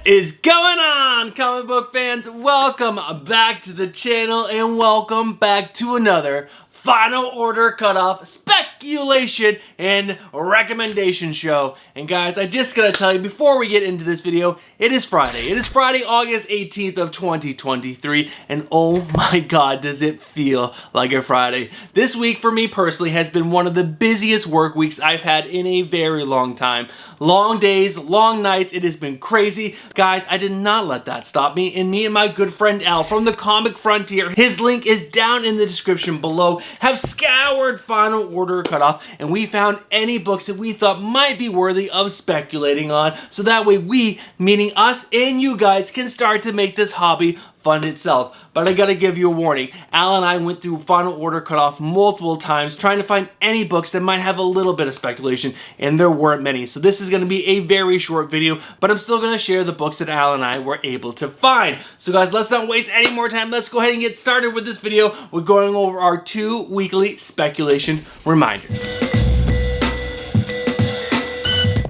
Is going on, comic book fans? Welcome back to the channel and welcome back to another Final Order Cutoff Speculation and Recommendation show. And guys, I just gotta tell you before we get into this video, it is Friday. It is Friday, August 18th of 2023, and oh my god, does it feel like a Friday. This week for me personally has been one of the busiest work weeks I've had in a very long time. Long days, long nights, it has been crazy. Guys, I did not let that stop me, and me and my good friend Al from the Comic Frontier, his link is down in the description below, have scoured Final Order Cutoff, and we found any books that we thought might be worthy of speculating on, so that way we, meaning us and you guys, can start to make this hobby fund itself. But I gotta give you a warning. Al and I went through Final Order Cutoff multiple times trying to find any books that might have a little bit of speculation, and there weren't many. So this is gonna be a very short video, but I'm still gonna share the books that Al and I were able to find. So guys, let's not waste any more time. Let's go ahead and get started with this video. We're going over our 2 weekly speculation reminders.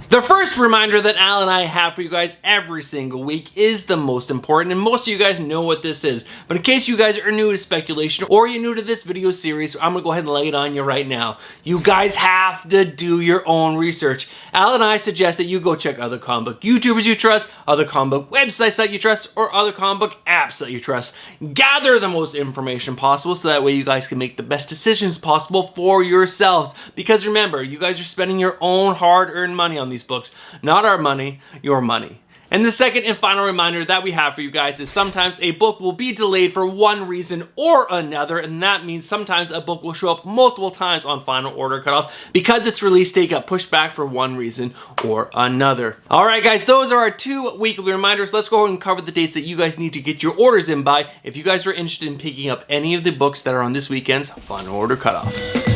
The first reminder that Al and I have for you guys every single week is the most important, and most of you guys know what this is. But in case you guys are new to speculation or you're new to this video series, I'm gonna go ahead and lay it on you right now. You guys have to do your own research. Al and I suggest that you go check other comic book YouTubers you trust, other comic book websites that you trust, or other comic book apps that you trust. Gather the most information possible so that way you guys can make the best decisions possible for yourselves. Because remember, you guys are spending your own hard-earned money on these books, not our money, your money. And the second and final reminder that we have for you guys is sometimes a book will be delayed for one reason or another, and that means sometimes a book will show up multiple times on Final Order Cutoff because its release date got pushed back for one reason or another. Alright guys, those are our 2 weekly reminders. Let's go ahead and cover the dates that you guys need to get your orders in by if you guys are interested in picking up any of the books that are on this weekend's Final Order Cutoff.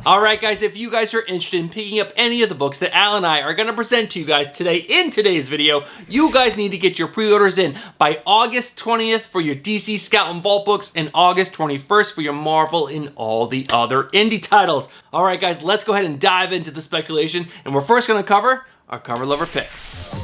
Alright guys, if you guys are interested in picking up any of the books that Al and I are going to present to you guys today in today's video, you guys need to get your pre-orders in by August 20th for your DC Scout and Vault books and August 21st for your Marvel and all the other indie titles. Alright guys, let's go ahead and dive into the speculation, and we're first going to cover our cover lover picks.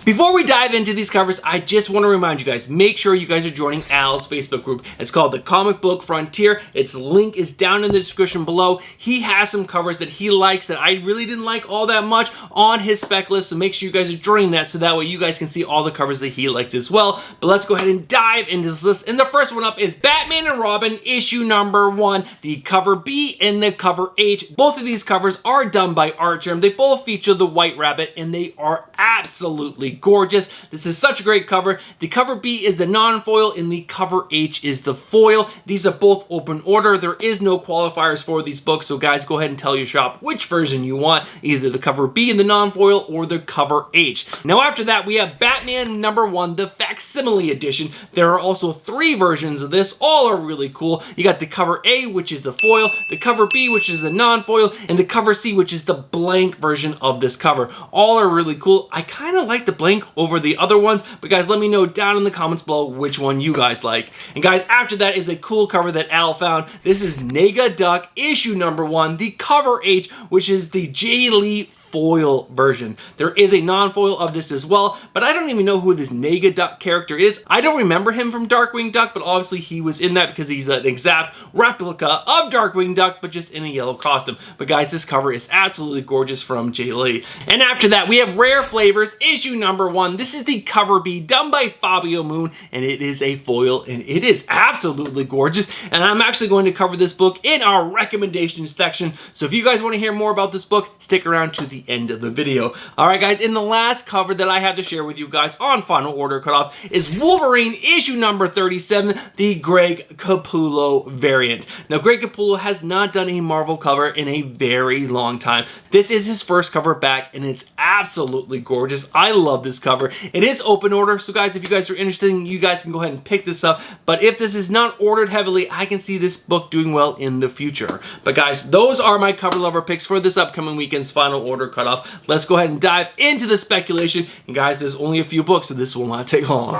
Before we dive into these covers, I just want to remind you guys, make sure you guys are joining Al's Facebook group. It's called the Comic Book Frontier. Its link is down in the description below. He has some covers that he likes that I really didn't like all that much on his spec list, so make sure you guys are joining that so that way you guys can see all the covers that he likes as well. But let's go ahead and dive into this list. And the first one up is Batman and Robin issue number 1, the cover B and the cover H. Both of these covers are done by Artgerm. They both feature the White Rabbit, and they are absolutely gorgeous. This is such a great cover. The cover B is the non-foil and the cover H is the foil. These are both open order. There is no qualifiers for these books, so guys, go ahead and tell your shop which version you want, either the cover B in the non-foil or the cover H. Now after that, we have Batman number 1, the facsimile edition. There are also 3 versions of this. All are really cool. You got the cover A, which is the foil, the cover B, which is the non-foil, and the cover C, which is the blank version of this cover. All are really cool. I kind of like the blank over the other ones, but guys, let me know down in the comments below which one you guys like. And guys, after that is a cool cover that Al found. This is Nega Duck issue number 1, the cover H, which is the Jay Lee foil version. There is a non-foil of this as well, but I don't even know who this Nega Duck character is. I don't remember him from Darkwing Duck, but obviously he was in that because he's an exact replica of Darkwing Duck, but just in a yellow costume. But guys, this cover is absolutely gorgeous from Jay Lee. And after that, we have Rare Flavors issue number 1. This is the cover B done by Fabio Moon, and it is a foil, and it is absolutely gorgeous. And I'm actually going to cover this book in our recommendations section. So if you guys want to hear more about this book, stick around to the end of the video. Alright guys, in the last cover that I have to share with you guys on Final Order Cutoff is Wolverine issue number 37, the Greg Capullo variant. Now Greg Capullo has not done a Marvel cover in a very long time. This is his first cover back, and it's absolutely gorgeous. I love this cover. It is open order, so guys, if you guys are interested, you guys can go ahead and pick this up. But if this is not ordered heavily, I can see this book doing well in the future. But guys, those are my cover lover picks for this upcoming weekend's Final Order Cutoff. Let's go ahead and dive into the speculation. And guys, there's only a few books, so this will not take long.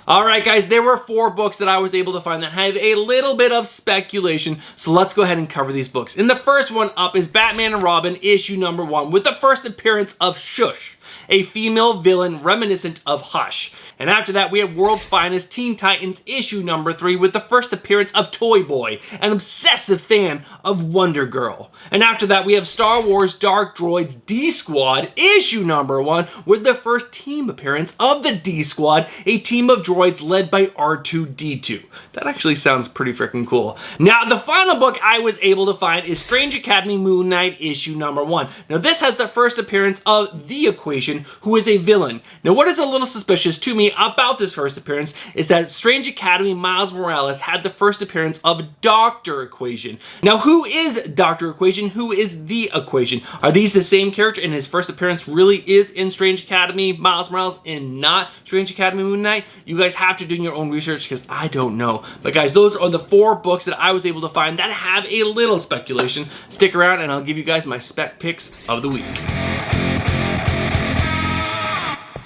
Alright guys, there were 4 books that I was able to find that have a little bit of speculation, so let's go ahead and cover these books. And the first one up is Batman and Robin issue number 1 with the first appearance of Shush, a female villain reminiscent of Hush. And after that, we have World's Finest Teen Titans issue number 3 with the first appearance of Toy Boy, an obsessive fan of Wonder Girl. And after that, we have Star Wars Dark Droids D-Squad issue number 1 with the first team appearance of the D-Squad, a team of droids led by R2-D2. That actually sounds pretty freaking cool. Now, the final book I was able to find is Strange Academy Moon Knight issue number 1. Now, this has the first appearance of The Equation, who is a villain. Now, what is a little suspicious to me about this first appearance is that Strange Academy Miles Morales had the first appearance of Dr. Equation. Now, who is Dr. Equation? Who is The Equation? Are these the same character and his first appearance really is in Strange Academy Miles Morales and not Strange Academy Moon Knight? You guys have to do your own research because I don't know. But guys, those are the 4 books that I was able to find that have a little speculation. Stick around and I'll give you guys my spec picks of the week.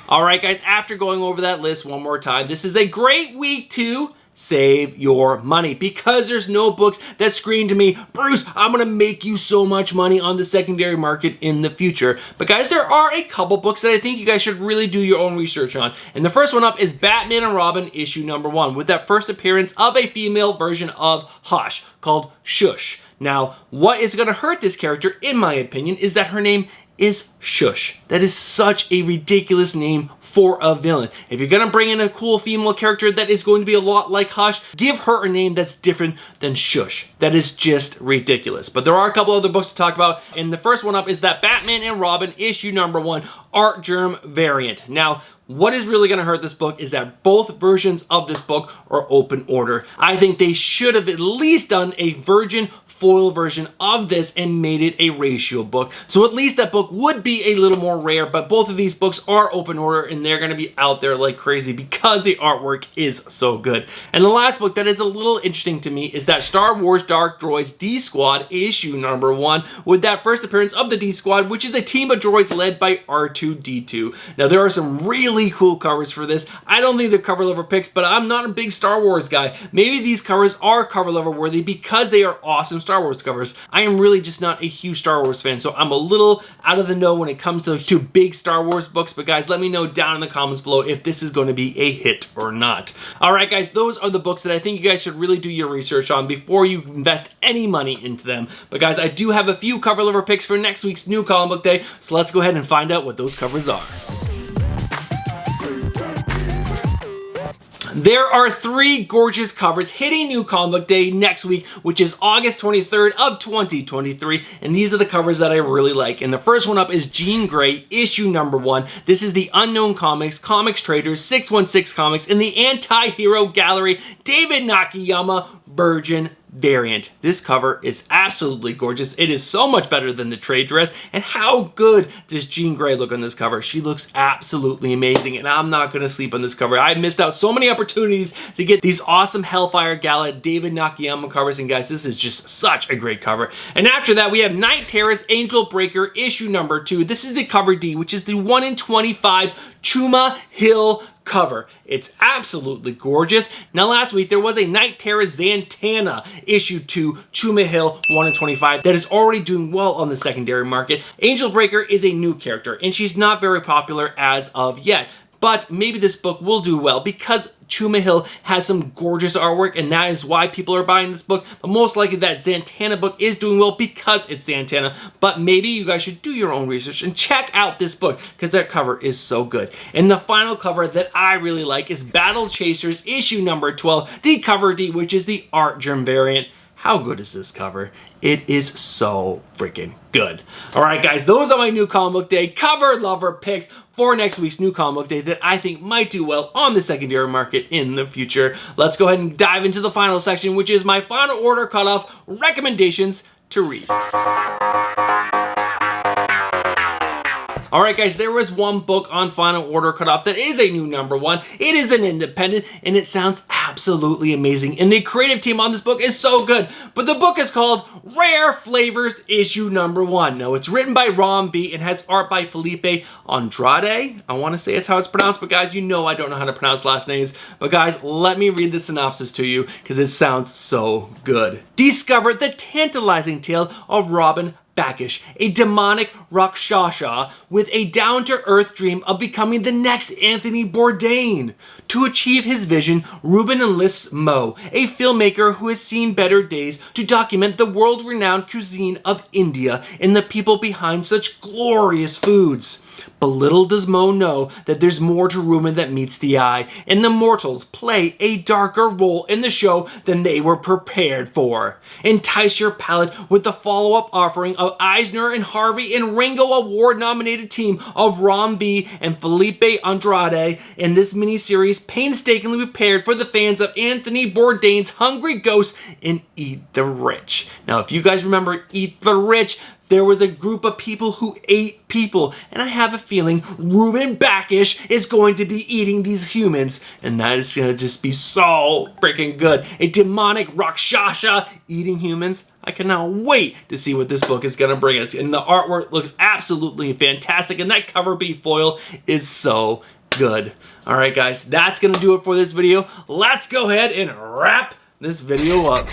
Alright guys, after going over that list one more time, this is a great week to save your money because there's no books that scream to me, Bruce, I'm gonna make you so much money on the secondary market in the future. But guys, there are a couple books that I think you guys should really do your own research on. And the first one up is Batman and Robin issue number 1 with that first appearance of a female version of Hush called Shush. Now, what is gonna hurt this character, in my opinion, is that her name is Shush. That is such a ridiculous name for a villain. If you're gonna bring in a cool female character that is going to be a lot like Hush, give her a name that's different than Shush. That is just ridiculous. But there are a couple other books to talk about, and the first one up is that Batman and Robin issue number 1 Art Germ variant. Now, what is really going to hurt this book is that both versions of this book are open order. I think they should have at least done a virgin foil version of this and made it a ratio book. So at least that book would be a little more rare, but both of these books are open order and they're going to be out there like crazy because the artwork is so good. And the last book that is a little interesting to me is that Star Wars Dark Droids D-Squad issue number 1 with that first appearance of the D-Squad, which is a team of droids led by R2-D2. Now there are some really cool covers for this. I don't think they're cover level picks, but I'm not a big Star Wars guy. Maybe these covers are cover level worthy because they are awesome Star Wars covers. I am really just not a huge Star Wars fan, so I'm a little out of the know when it comes to big Star Wars books, but guys, let me know down in the comments below if this is going to be a hit or not. Alright guys, those are the books that I think you guys should really do your research on before you invest any money into them. But guys, I do have a few cover level picks for next week's new comic book day, so let's go ahead and find out what those covers are. There are 3 gorgeous covers hitting New Comic Book Day next week, which is August 23rd of 2023, and these are the covers that I really like. And the first one up is Jean Grey, issue number 1. This is the Unknown Comics, Comics Traders, 616 Comics, in the Anti-Hero Gallery, David Nakayama Virgin variant. This cover is absolutely gorgeous. It is so much better than the trade dress. And how good does Jean Grey look on this cover? She looks absolutely amazing, and I'm not going to sleep on this cover. I missed out so many opportunities to get these awesome Hellfire Gala David Nakayama covers, and guys, this is just such a great cover. And after that, we have Night Terror's Angel Breaker issue number 2. This is the cover D, which is the 1 in 25 Chuma Hill cover. It's absolutely gorgeous. Now last week there was a Night Terror Zatanna issue 2 Chuma Hill 1 in 25 that is already doing well on the secondary market. Angel Breaker is a new character and she's not very popular as of yet. But maybe this book will do well because Chuma Hill has some gorgeous artwork, and that is why people are buying this book. But most likely that Zatanna book is doing well because it's Zatanna. But maybe you guys should do your own research and check out this book because that cover is so good. And the final cover that I really like is Battle Chasers issue number 12, the cover D, which is the Art Germ variant. How good is this cover? It is so freaking good. All right, guys, those are my New Comic Book Day cover lover picks for next week's New Comic Book Day that I think might do well on the secondary market in the future. Let's go ahead and dive into the final section, which is my final order cutoff recommendations to read. All right, guys, there was one book on Final Order Cutoff that is a new #1. It is an independent, and it sounds absolutely amazing. And the creative team on this book is so good. But the book is called Rare Flavors Issue #1. Now, it's written by Ron B. and has art by Felipe Andrade. I want to say it's how it's pronounced, but guys, you know I don't know how to pronounce last names. But guys, let me read the synopsis to you because it sounds so good. Discover the tantalizing tale of Robin Backish, a demonic Rakshasa with a down-to-earth dream of becoming the next Anthony Bourdain. To achieve his vision, Ruben enlists Mo, a filmmaker who has seen better days, to document the world-renowned cuisine of India and the people behind such glorious foods. But little does Mo know that there's more to Ruben that meets the eye, and the mortals play a darker role in the show than they were prepared for. Entice your palate with the follow-up offering of Eisner and Harvey and Ringo Award-nominated team of Ron B. and Felipe Andrade in this miniseries painstakingly prepared for the fans of Anthony Bourdain's Hungry Ghosts and Eat the Rich. Now, if you guys remember Eat the Rich, there was a group of people who ate people, and I have a feeling Ruben Backish is going to be eating these humans, and that is going to just be so freaking good. A demonic Rakshasa eating humans. I cannot wait to see what this book is going to bring us, and the artwork looks absolutely fantastic, and that cover B foil is so good. All right, guys, that's going to do it for this video. Let's go ahead and wrap this video up.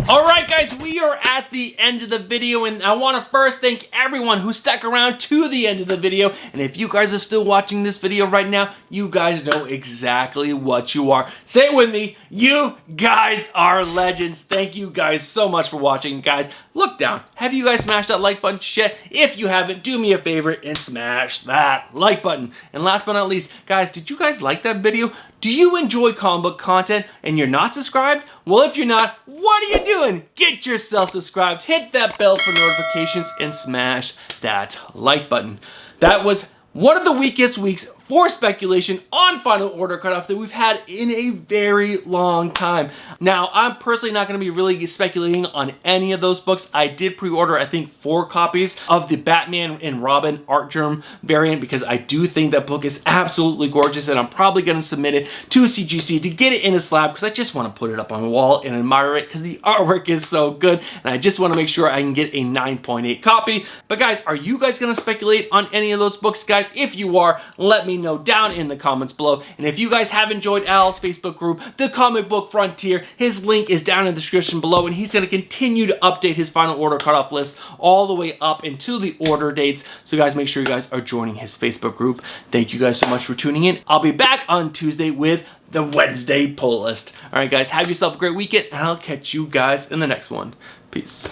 Alright guys, we are at the end of the video, and I want to first thank everyone who stuck around to the end of the video. And if you guys are still watching this video right now, you guys know exactly what you are. Say it with me, you guys are legends. Thank you guys so much for watching. Guys, look down. Have you guys smashed that like button yet? If you haven't, do me a favor and smash that like button. And last but not least, guys, did you guys like that video? Do you enjoy comic book content and you're not subscribed? Well, if you're not, what are you doing? Get yourself subscribed, hit that bell for notifications, and smash that like button. That was one of the weakest weeks for speculation on Final Order Cutoff that we've had in a very long time. Now, I'm personally not going to be really speculating on any of those books. I did pre-order, I think, 4 copies of the Batman and Robin Art Germ variant because I do think that book is absolutely gorgeous, and I'm probably going to submit it to CGC to get it in a slab because I just want to put it up on the wall and admire it because the artwork is so good, and I just want to make sure I can get a 9.8 copy. But guys, are you guys going to speculate on any of those books, guys? If you are, let me know down in the comments below. And if you guys have enjoyed Al's Facebook group, The Comic Book Frontier, his link is down in the description below, and he's going to continue to update his Final Order Cutoff list all the way up into the order dates. So guys, make sure you guys are joining his Facebook group. Thank you guys so much for tuning in. I'll be back on Tuesday with the Wednesday pull list. All right, guys, have yourself a great weekend, and I'll catch you guys in the next one. Peace.